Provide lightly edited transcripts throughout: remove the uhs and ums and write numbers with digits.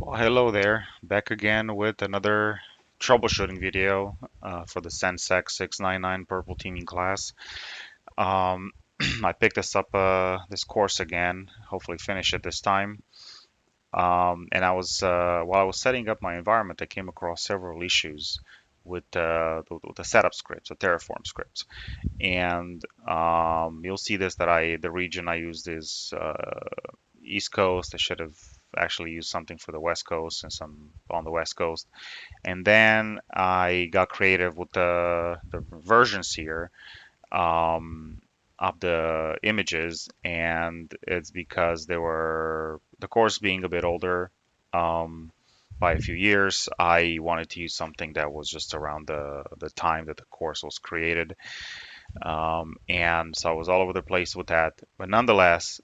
Well, hello there. Back again with another troubleshooting video for the SEC699 purple teaming class. Um, I picked this course again, hopefully finish it this time. And while I was setting up my environment, I came across several issues with the setup scripts, the Terraform scripts. And you'll see this that the region I used is East Coast. I should have actually used something for the West Coast and some on the West Coast. And then I got creative with the versions here of the images, and it's because the course being a bit older by a few years. I wanted to use something that was just around the time that the course was created. And so I was all over the place with that. But nonetheless,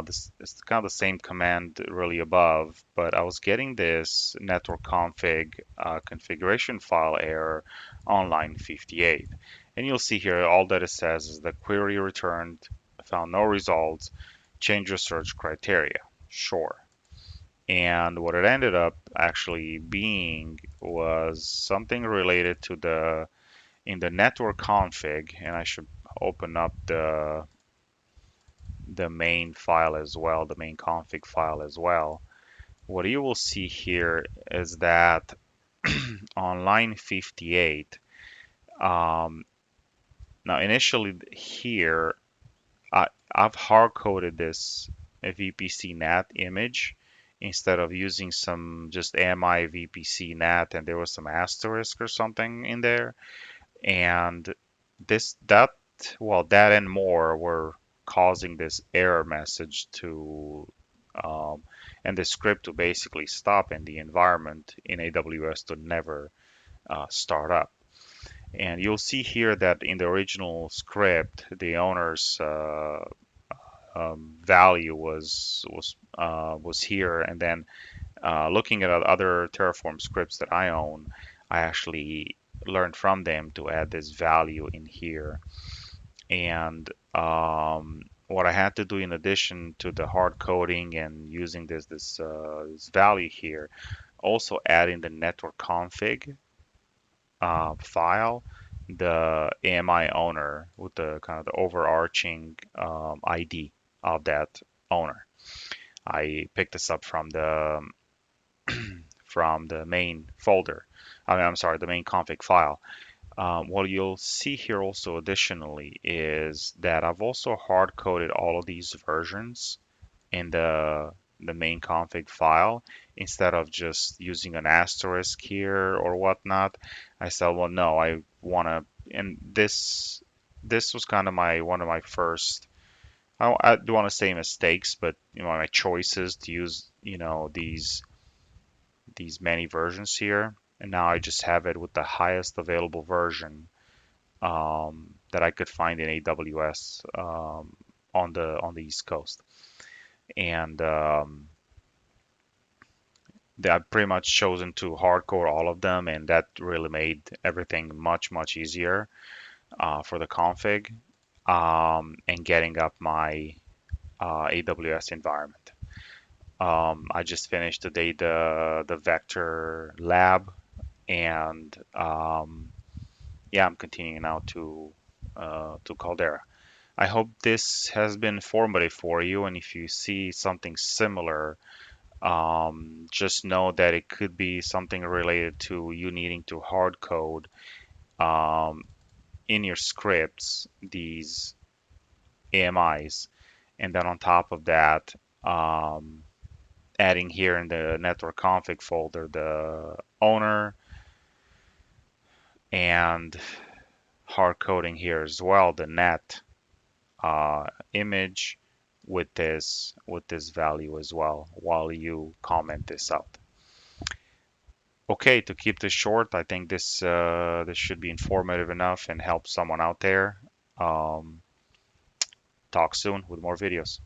this is kind of the same command really above, but I was getting this network config configuration file error on line 58. And you'll see here all that it says is the query returned, found no results, change your search criteria. Sure. And what it ended up actually being was something related to in the network config, and I should open up the main file as well, the main config file as well. What you will see here is that on line 58, now initially here, I've hard coded this VPC NAT image instead of using some just AMI VPC NAT, and there was some asterisk or something in there. And this that well that and more were causing this error message to and the script to basically stop in the environment in AWS to never start up. And you'll see here that in the original script, the owner's value was here, and then looking at other Terraform scripts that I own, I actually learned from them to add this value in here. And what I had to do in addition to the hard coding and using this value here, also add in the network config file, the AMI owner with the kind of the overarching ID of that owner. I picked this up from the main folder. I'm sorry, the main config file. What you'll see here also additionally is that I've also hard coded all of these versions in the main config file instead of just using an asterisk here or whatnot. I said, well, no, I want to, and this was kind of one of my first. I don't want to say mistakes, but my choices to use these many versions here, and now I just have it with the highest available version that I could find in AWS on the East Coast. And I've pretty much chosen to hardcore all of them, and that really made everything much easier for the config and getting up my AWS environment. I just finished today the vector lab, and yeah, I'm continuing now to Caldera. I hope this has been informative for you, and if you see something similar, just know that it could be something related to you needing to hard code um, in your scripts these AMIs, and then on top of that, adding here in the network config folder the owner and hard coding here as well the net image with this value as well while you comment this out. Okay, to keep this short, I think this should be informative enough and help someone out there. Um, Talk soon with more videos.